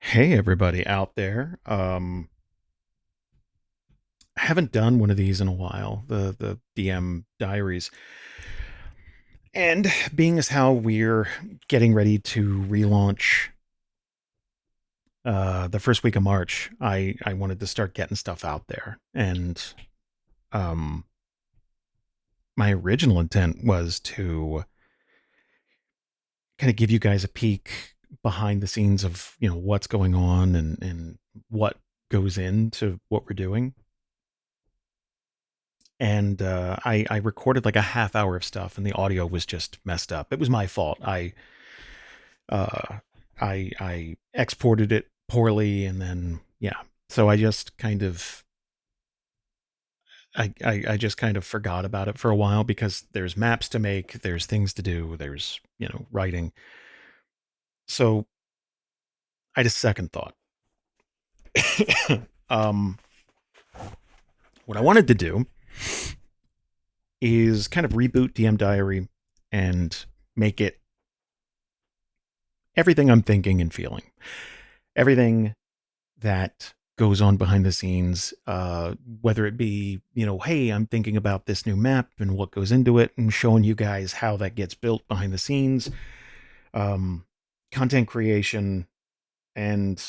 Hey everybody out there. I haven't done one of these in a while, the DM diaries. And being as how we're getting ready to relaunch the first week of March, I wanted to start getting stuff out there. And um my original intent was to kind of give you guys a peek behind the scenes of, what's going on and what goes into what we're doing. And I recorded like a half hour of stuff, and the audio was just messed up. It was my fault. Uh, I exported it poorly, and then yeah. So I just kind of I just kind of forgot about it for a while because there's maps to make, there's things to do, there's writing. So I had a second thought. um, what I wanted to do is kind of reboot DM Diary and make it everything I'm thinking and feeling, everything that goes on behind the scenes, whether it be, hey, I'm thinking about this new map and what goes into it, and showing you guys how that gets built behind the scenes, um, content creation. And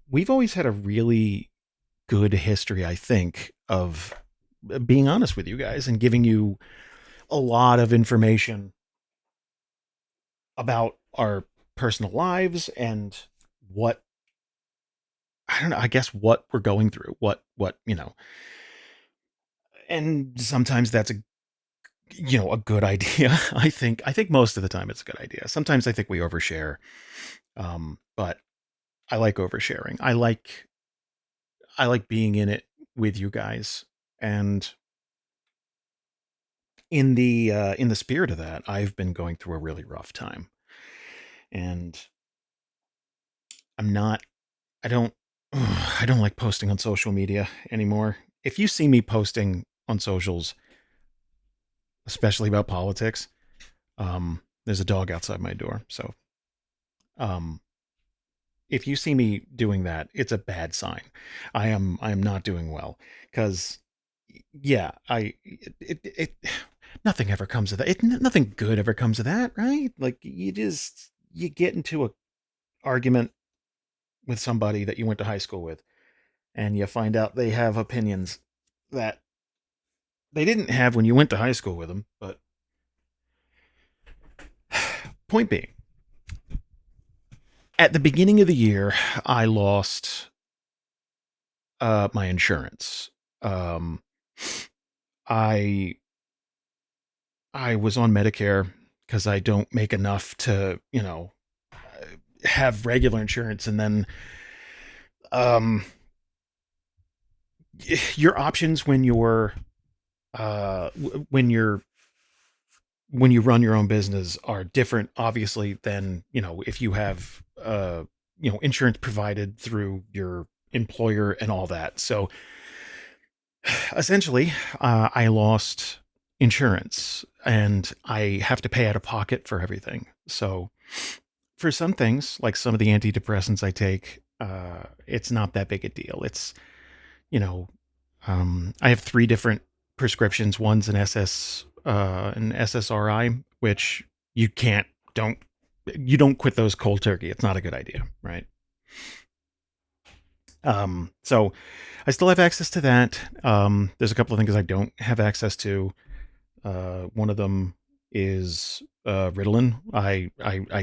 we've always had a really good history, I think, of being honest with you guys and giving you a lot of information about our personal lives and what I don't know, I guess what we're going through, and sometimes that's a good idea. I think most of the time it's a good idea. Sometimes I think we overshare. But I like oversharing. I like being in it with you guys. And in the spirit of that, I've been going through a really rough time. And I'm not I don't I don't like posting on social media anymore. If you see me posting on socials, especially about politics, there's a dog outside my door. So, um, if you see me doing that, it's a bad sign. I am not doing well because, yeah, nothing ever comes of that. Nothing good ever comes of that, right? Like you get into a argument with somebody that you went to high school with, and you find out they have opinions that they didn't have when you went to high school with them. But point being, at the beginning of the year, I lost my insurance. Um, I I was on Medicare because I don't make enough to have regular insurance, and then um, your options when you're when you run your own business are different, obviously, than if you have insurance provided through your employer and all that. So essentially, I lost insurance and I have to pay out of pocket for everything. So for some things, like some of the antidepressants I take, it's not that big a deal. It's, you know, I have three different prescriptions. One's an SSRI, which you can't, don't, you don't quit those cold turkey. It's not a good idea, right? So I still have access to that. There's a couple of things I don't have access to. One of them is Ritalin. I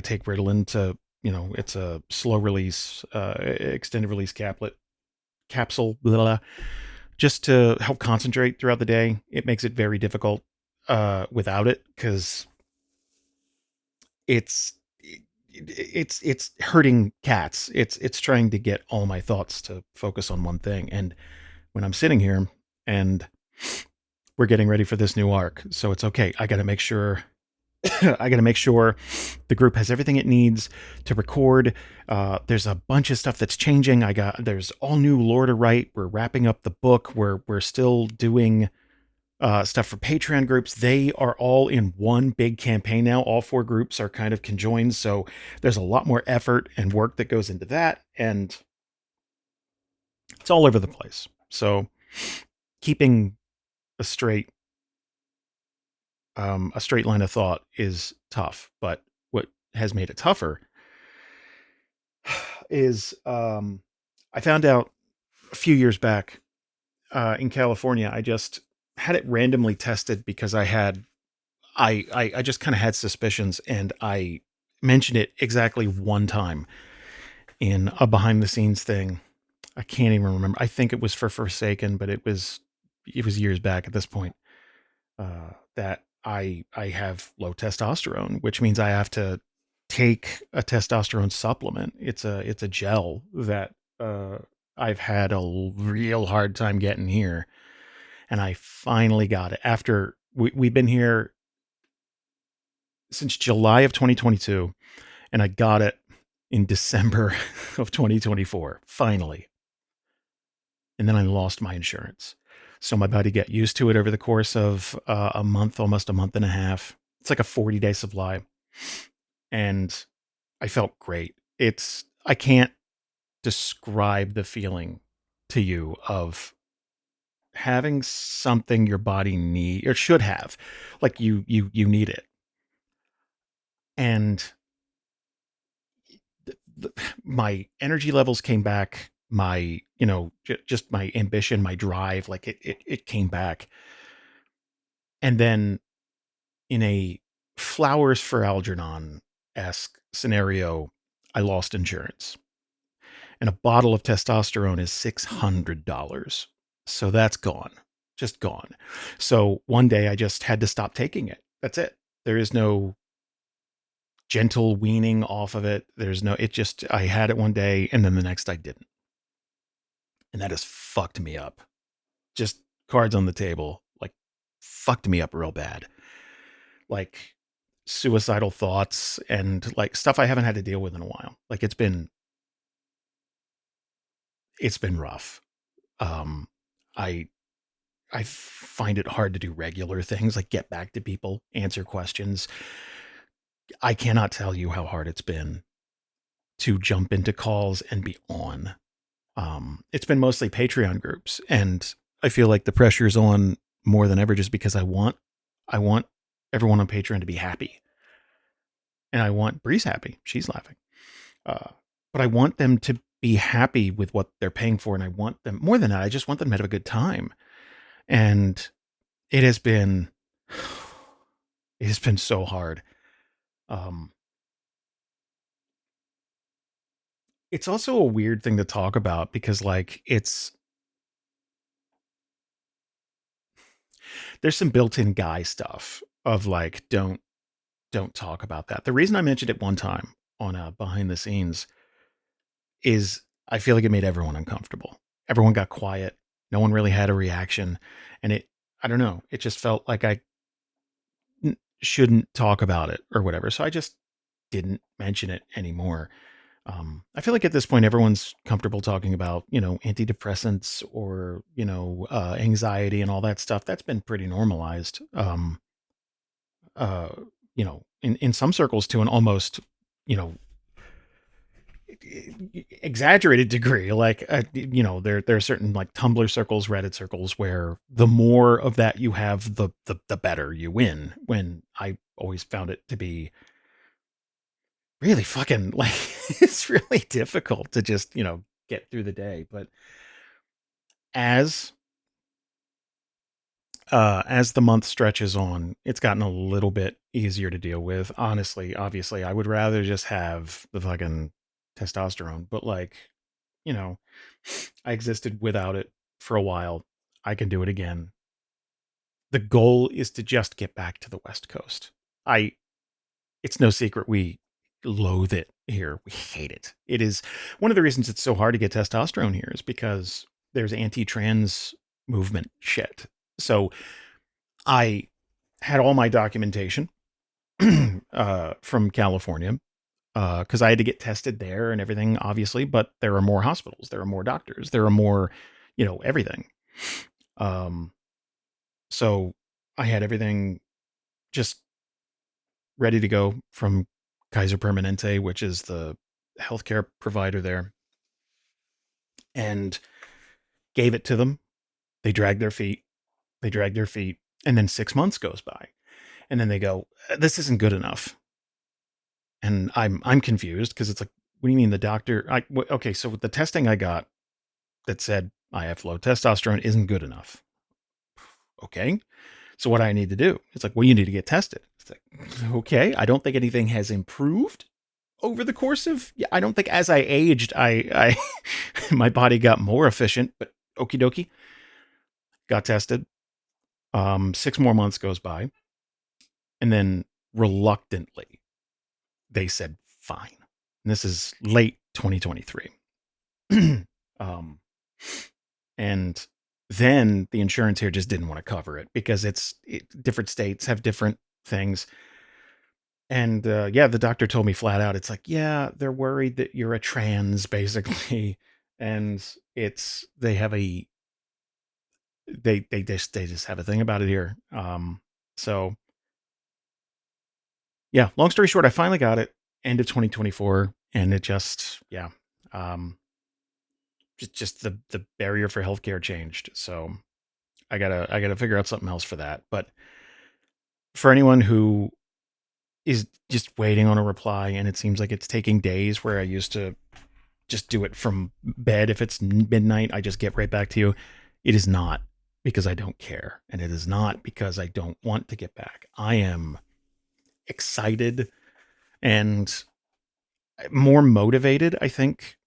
take Ritalin to, it's a slow release, extended release capsule, blah, blah, blah, just to help concentrate throughout the day. It makes it very difficult without it because it's it's hurting cats. It's trying to get all my thoughts to focus on one thing. And when I'm sitting here and we're getting ready for this new arc, so it's okay. I got to make sure I got to make sure the group has everything it needs to record. There's a bunch of stuff that's changing. There's all new lore to write. We're wrapping up the book. We're still doing. stuff for Patreon groups. They are all in one big campaign now. All four groups are kind of conjoined, so there's a lot more effort and work that goes into that, and it's all over the place. So keeping a straight a straight line of thought is tough. But what has made it tougher is I found out a few years back in California. I just had it randomly tested because I just kind of had suspicions, and I mentioned it exactly one time in a behind the scenes thing. I can't even remember. I think it was for Forsaken, but it was years back at this point. That I have low testosterone, which means I have to take a testosterone supplement. It's a gel that I've had a real hard time getting here, and I finally got it after we've been here since July of 2022, and I got it in December of 2024, finally. And then I lost my insurance. So my body got used to it over the course of a month, almost a month and a half. It's like a 40-day supply. And I felt great. I can't describe the feeling to you of having something your body need or should have, like you need it. And my energy levels came back, my just my ambition, my drive, like it came back. And then in a Flowers for Algernon esque scenario, I lost insurance, and a bottle of testosterone is $600. So that's gone, just gone. So one day I just had to stop taking it. That's it. There is no gentle weaning off of it. I had it one day and then the next I didn't. And that has fucked me up. Just cards on the table, like fucked me up real bad. Like suicidal thoughts and like stuff I haven't had to deal with in a while. Like it's been rough. Um I I find it hard to do regular things like get back to people, answer questions. I cannot tell you how hard it's been to jump into calls and be on. It's been mostly Patreon groups, and I feel like the pressure's on more than ever just because I want everyone on Patreon to be happy. And I want Bree's happy. She's laughing. Uh, but I want them to be happy with what they're paying for. And I want them more than that. I just want them to have a good time. And it has been, it has been so hard. Um, it's also a weird thing to talk about because like there's some built-in guy stuff of like, don't talk about that. The reason I mentioned it one time on a behind the scenes is I feel like it made everyone uncomfortable. Everyone got quiet. No one really had a reaction. And I don't know, it just felt like I shouldn't talk about it or whatever. So I just didn't mention it anymore. I feel like at this point, everyone's comfortable talking about, antidepressants or, anxiety and all that stuff. That's been pretty normalized, uh, in some circles to an almost, you know, exaggerated degree. Like there are certain like Tumblr circles, Reddit circles where the more of that you have, the better you win. When I always found it to be really fucking like it's really difficult to just get through the day. But as as the month stretches on, it's gotten a little bit easier to deal with. Honestly, obviously, I would rather just have the fucking testosterone, but like, you know, I existed without it for a while. I can do it again. The goal is to just get back to the West Coast. I It's no secret we loathe it here. We hate it. It is one of the reasons it's so hard to get testosterone here is because there's anti-trans movement shit. So I had all my documentation from California because I had to get tested there and everything, obviously. But there are more hospitals, there are more doctors, there are more, everything. Um, So I had everything just ready to go from Kaiser Permanente, which is the healthcare provider there, and gave it to them. They dragged their feet. They dragged their feet. And then 6 months goes by. And then they go, this isn't good enough. And I'm confused because it's like, what do you mean the doctor? Okay, so the testing I got that said I have low testosterone isn't good enough. Okay, so what do I need to do? It's like, well, you need to get tested. It's like, okay, I don't think anything has improved over the course of. Yeah, I don't think as I aged, I my body got more efficient. But okie dokie, got tested. 6 more months goes by, and then reluctantly they said fine. And this is late 2023. um, and then the insurance here just didn't want to cover it because different states have different things. And yeah, the doctor told me flat out, it's like, yeah, they're worried that you're a trans, basically, and they have they just have a thing about it here. So yeah, long story short, I finally got it end of 2024, and it just yeah, um, just the barrier for healthcare changed. So I gotta figure out something else for that. But for anyone who is just waiting on a reply, and it seems like it's taking days, where I used to just do it from bed. If it's midnight, I just get right back to you. It is not because I don't care, and it is not because I don't want to get back. I am excited and more motivated, I think,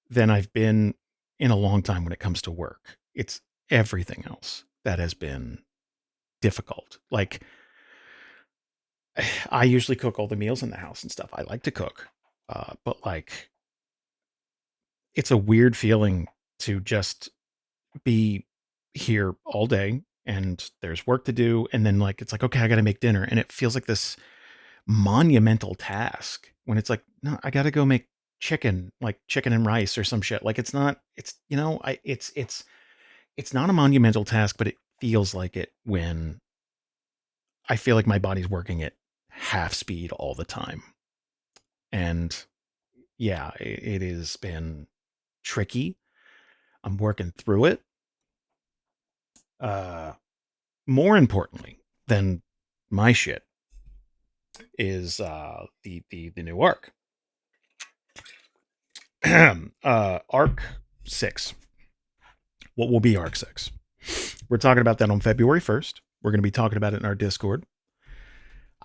than I've been in a long time when it comes to work. It's everything else that has been difficult. Like, I usually cook all the meals in the house and stuff. I like to cook. But like, it's a weird feeling to just be here all day and there's work to do. And then, like, it's like, okay, I got to make dinner. And it feels like this monumental task when it's like, no, I got to go make chicken, like chicken and rice or some shit. Like, it's not, it's, it's not a monumental task, but it feels like it when I feel like my body's working at half speed all the time. And yeah, it has been tricky. I'm working through it. Uh, More importantly than my shit is the new arc. Arc 6. What will be Arc 6? We're talking about that on February 1st. We're going to be talking about it in our Discord.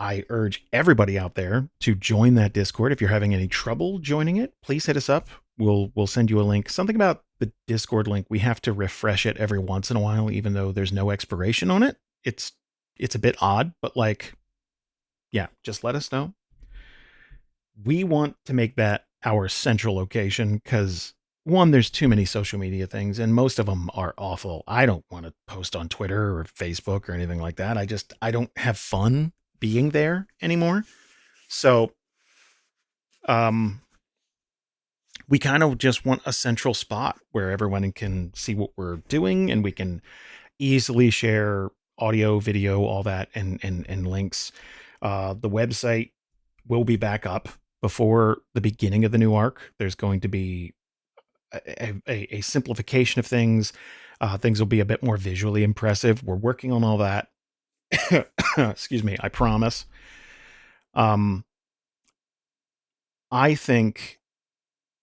I urge everybody out there to join that Discord. If you're having any trouble joining it, please hit us up. We'll send you a link. Something about the Discord link, we have to refresh it every once in a while, even though there's no expiration on it. It's a bit odd, but like, yeah, just let us know. We want to make that our central location because, one, there's too many social media things, and most of them are awful. I don't want to post on Twitter or Facebook or anything like that. I don't have fun being there anymore. So, um, we kind of just want a central spot where everyone can see what we're doing, and we can easily share audio, video, all that, and links. The website will be back up before the beginning of the new arc. There's going to be a simplification of things. Things will be a bit more visually impressive. We're working on all that. Excuse me. I promise. Um, I think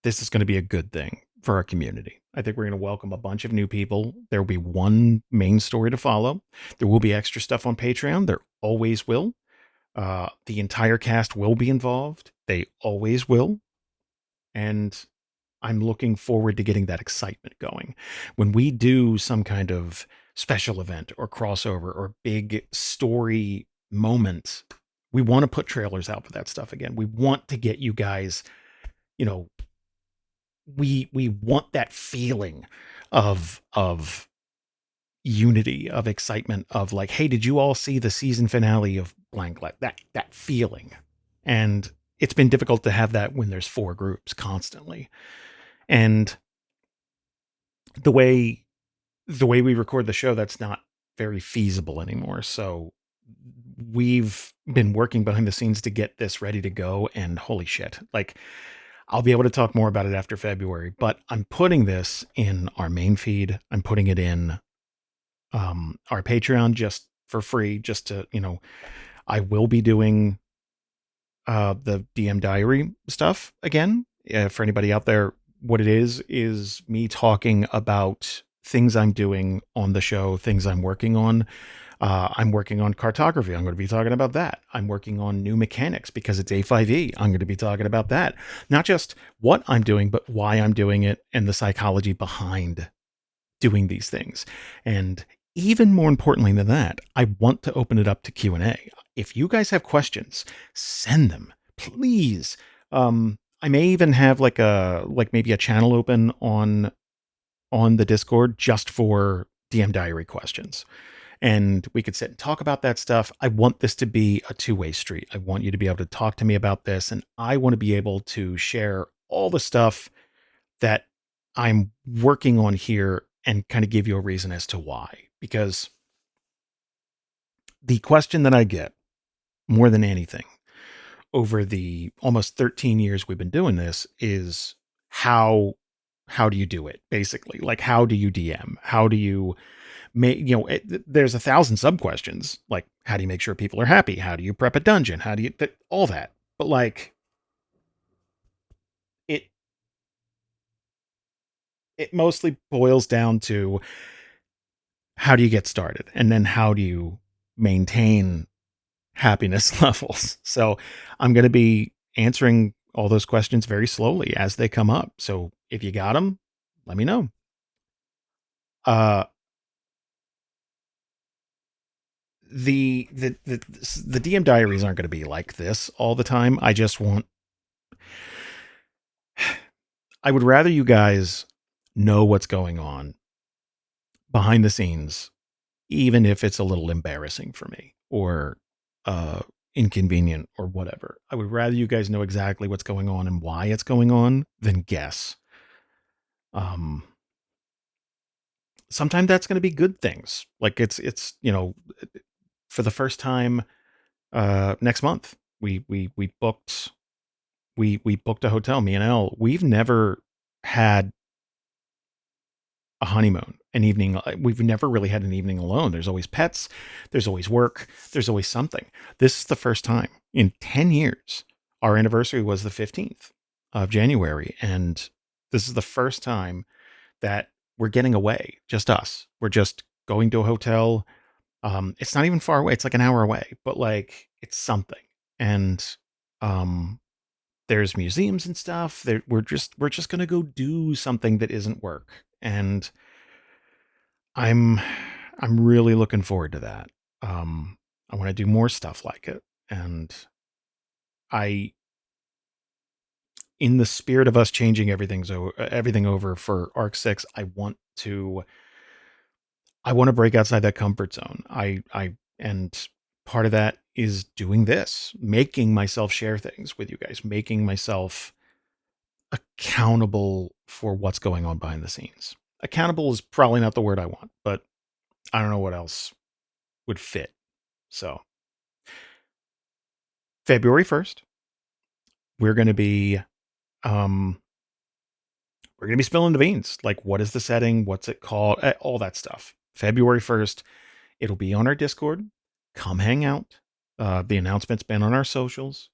this is going to be a good thing for our community. I think we're going to welcome a bunch of new people. There will be one main story to follow. There will be extra stuff on Patreon. There always will. The entire cast will be involved. They always will. And I'm looking forward to getting that excitement going. When we do some kind of special event or crossover or big story moment, we want to put trailers out for that stuff again. We want to get you guys, you know, we want that feeling of unity, of excitement, of like, hey, did you all see the season finale of blank? Like that feeling. And it's been difficult to have that when there's 4 groups constantly. And the way we record the show, that's not very feasible anymore. So we've been working behind the scenes to get this ready to go, and holy shit, like I'll be able to talk more about it after February, but I'm putting this in our main feed. I'm putting it in our Patreon just for free, just to, I will be doing the DM diary stuff again. For anybody out there, what it is me talking about things I'm doing on the show, things I'm working on. I'm working on cartography. I'm going to be talking about that. I'm working on new mechanics because it's A5E. I'm going to be talking about that. Not just what I'm doing, but why I'm doing it and the psychology behind doing these things. And even more importantly than that, I want to open it up to Q&A. If you guys have questions, send them, please. I may even have maybe a channel open on the Discord just for DM diary questions. And we could sit and talk about that stuff. I want this to be a two-way street. I want you to be able to talk to me about this, and I want to be able to share all the stuff that I'm working on here and kind of give you a reason as to why. Because the question that I get more than anything over the almost 13 years we've been doing this is how do you do it, basically? Like, how do you DM? How do you make, there's 1,000 sub questions, like how do you make sure people are happy? How do you prep a dungeon? How do you all that? But like it it mostly boils down to how do you get started, and then how do you maintain happiness levels. So I'm going to be answering all those questions very slowly as they come up. So if you got them, let me know. Uh, the DM diaries aren't going to be like this all the time. I would rather you guys know what's going on behind the scenes, even if it's a little embarrassing for me or uh, inconvenient or whatever. I would rather you guys know exactly what's going on and why it's going on than guess. Um, Sometimes that's going to be good things. Like for the first time next month, we booked a hotel. Me and Elle, we've never had a honeymoon, an evening. We've never really had an evening alone. There's always pets, there's always work, there's always something. This is the first time in 10 years. Our anniversary was the 15th of January, and this is the first time that we're getting away, just us. We're just going to a hotel. It's not even far away. It's like an hour away, but like it's something. And um there's museums and stuff. We're just gonna go do something that isn't work. And I'm I'm really looking forward to that. I want to do more stuff like it. And I in the spirit of us changing everything over for Arc 6, I want to break outside that comfort zone. And part of that is doing this, making myself share things with you guys, making myself accountable for what's going on behind the scenes. Accountable is probably not the word I want, but I don't know what else would fit. So, February 1st, we're going to be um we're going to be spilling the beans. Like, what is the setting? What's it called? All that stuff. February 1st, it'll be on our Discord. Come hang out. The announcement's been on our socials,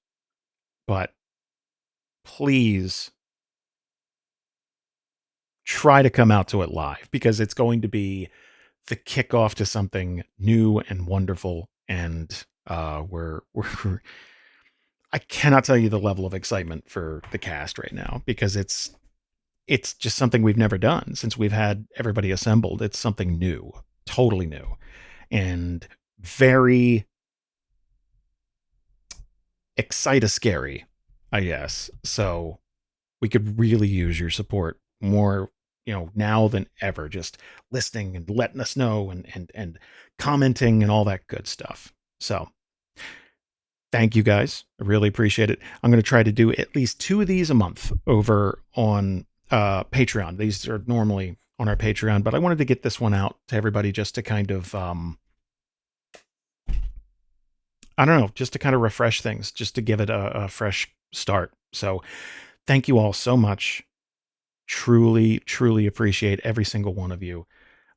but please try to come out to it live because it's going to be the kickoff to something new and wonderful. And we're I cannot tell you the level of excitement for the cast right now because it's just something we've never done since we've had everybody assembled. It's something new, totally new, and very scary, I guess. So we could really use your support more, now than ever. Just listening and letting us know and commenting and all that good stuff. So thank you guys. I really appreciate it. I'm going to try to do at least 2 of these a month over on Patreon. These are normally on our Patreon, but I wanted to get this one out to everybody just to kind of, I don't know, just to kind of refresh things, just to give it a fresh start. So thank you all so much. Truly, truly appreciate every single one of you.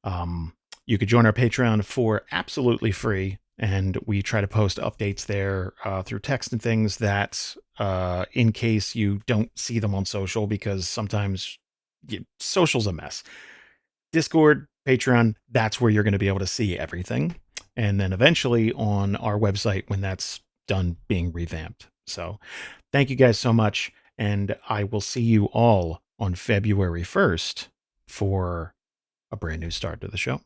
Um, you could join our Patreon for absolutely free, and we try to post updates there through text and things that, in case you don't see them on social, because sometimes social's a mess. Discord, Patreon, that's where you're going to be able to see everything. And then eventually on our website when that's done being revamped. So thank you guys so much. And I will see you all on February 1st for a brand new start to the show.